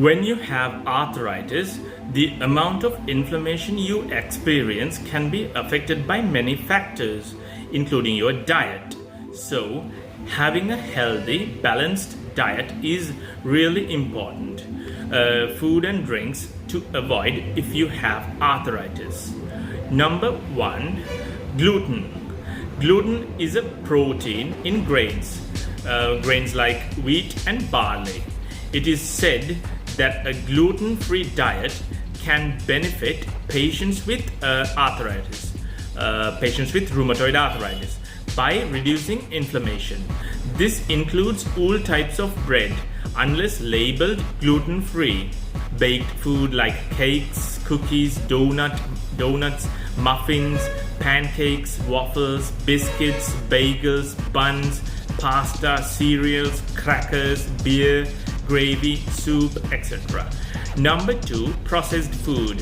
When you have arthritis, the amount of inflammation you experience can be affected by many factors, including your diet. So, having a healthy, balanced diet is really important. Food and drinks to avoid if you have arthritis. Number 1, gluten. Gluten is a protein in grains, grains like wheat and barley. It is said that a gluten-free diet can benefit patients with arthritis, patients with rheumatoid arthritis, by reducing inflammation. This includes all types of bread, unless labeled gluten-free. Baked food like cakes, cookies, donuts, muffins, pancakes, waffles, biscuits, bagels, buns, pasta, cereals, crackers, beer, gravy, soup, etc. Number 2, processed food.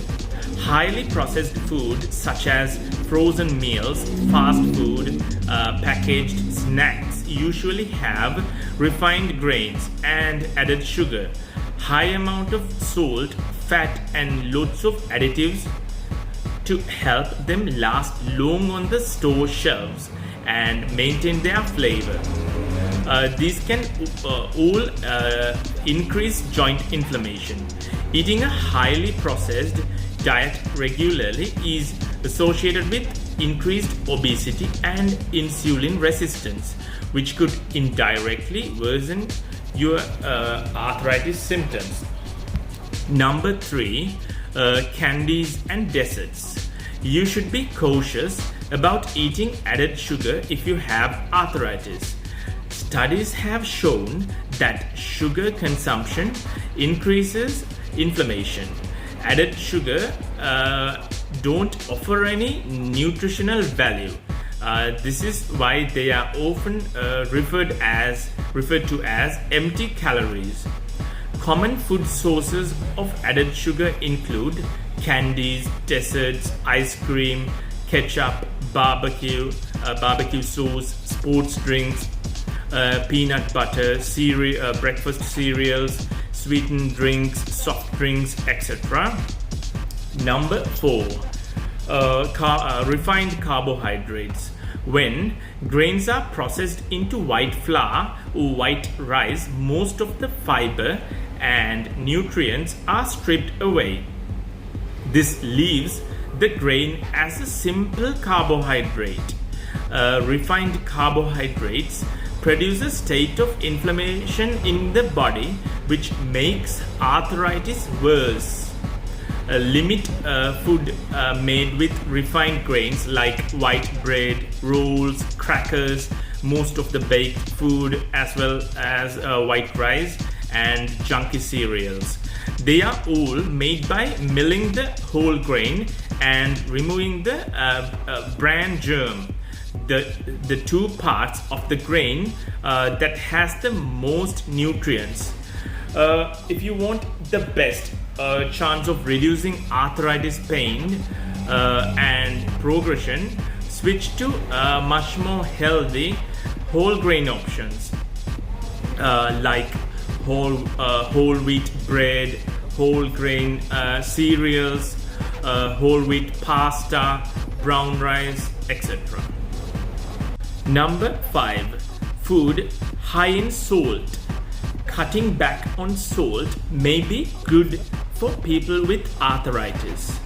Highly processed food such as frozen meals, fast food, packaged snacks usually have refined grains and added sugar, high amount of salt, fat and lots of additives to help them last long on the store shelves and maintain their flavor. These can all increase joint inflammation. Eating a highly processed diet regularly is associated with increased obesity and insulin resistance, which could indirectly worsen your arthritis symptoms. Number 3, candies and desserts. You should be cautious about eating added sugar if you have arthritis. Studies have shown that sugar consumption increases inflammation. Added sugar don't offer any nutritional value. This is why they are often referred to as empty calories. Common food sources of added sugar include candies, desserts, ice cream, ketchup, barbecue sauce, sports drinks, peanut butter, breakfast cereals, sweetened drinks, soft drinks, etc. Number 4, refined carbohydrates. When grains are processed into white flour or white rice, most of the fiber and nutrients are stripped away. This leaves the grain as a simple carbohydrate. Refined carbohydrates produce a state of inflammation in the body which makes arthritis worse. Limit food made with refined grains like white bread, rolls, crackers, most of the baked food, as well as white rice and junky cereals. They are all made by milling the whole grain and removing the bran germ, the two parts of the grain that has the most nutrients. If you want the best chance of reducing arthritis pain and progression, switch to much more healthy whole grain options like whole wheat bread, whole grain cereals, whole wheat pasta, brown rice, etc. Number 5, food high in salt. Cutting back on salt may be good for people with arthritis.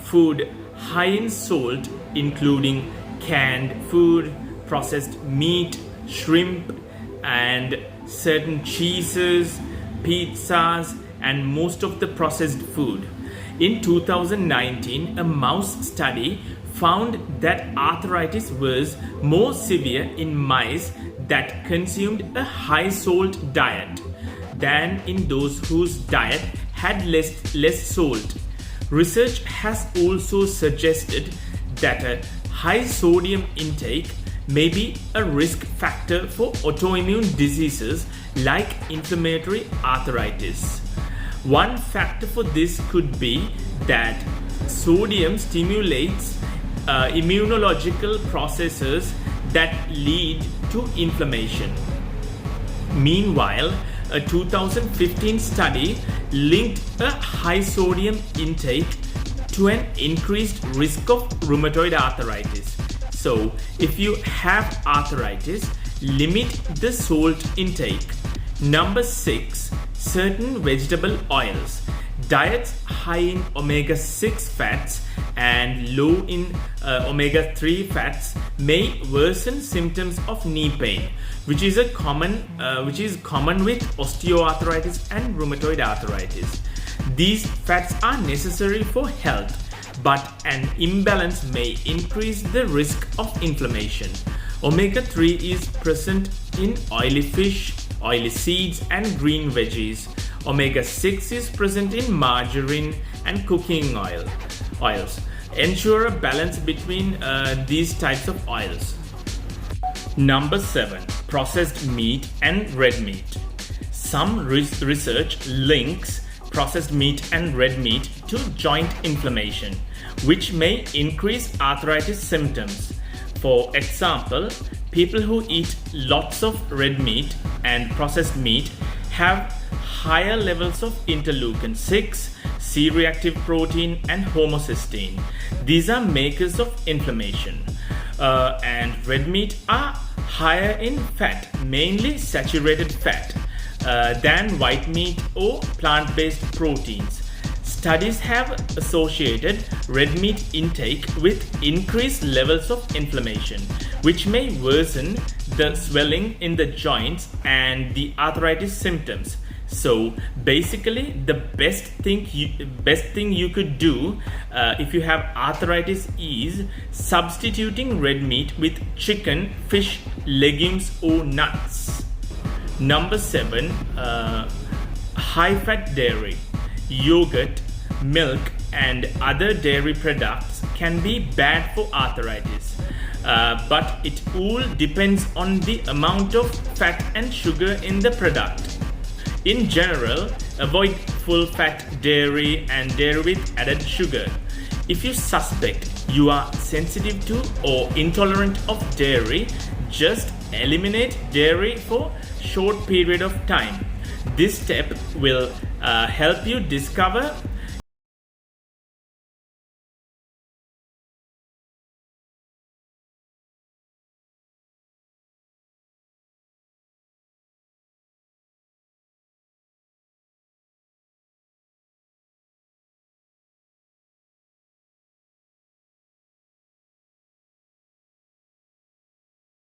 Food high in salt, including canned food, processed meat, shrimp, and certain cheeses, pizzas, and most of the processed food. In 2019, a mouse study found that arthritis was more severe in mice that consumed a high salt diet than in those whose diet had less salt. Research has also suggested that a high sodium intake may be a risk factor for autoimmune diseases like inflammatory arthritis. One factor for this could be that sodium stimulates immunological processes that lead to inflammation. Meanwhile, a 2015 study linked a high sodium intake to an increased risk of rheumatoid arthritis. So, if you have arthritis, limit the salt intake. Number 6, certain vegetable oils. Diets high in omega-6 fats and low in omega-3 fats may worsen symptoms of knee pain, which is common with osteoarthritis and rheumatoid arthritis. These fats are necessary for health, but an imbalance may increase the risk of inflammation. Omega-3 is present in oily fish, oily seeds, and green veggies. Omega-6 is present in margarine and cooking oils. Ensure a balance between these types of oils. Number 7, processed meat and red meat. Some research links processed meat and red meat to joint inflammation, which may increase arthritis symptoms. For example, people who eat lots of red meat and processed meat have higher levels of interleukin-6, C-reactive protein, and homocysteine. These are makers of inflammation. And red meat are higher in fat, mainly saturated fat, than white meat or plant-based proteins. Studies have associated red meat intake with increased levels of inflammation, which may worsen the swelling in the joints and the arthritis symptoms. So basically, the best thing you could do if you have arthritis is substituting red meat with chicken, fish, legumes, or nuts. Number 7, high-fat dairy. Yogurt, milk, and other dairy products can be bad for arthritis, but it all depends on the amount of fat and sugar in the product. In general, avoid full-fat dairy and dairy with added sugar. If you suspect you are sensitive to or intolerant of dairy, just eliminate dairy for a short period of time. This step will help you discover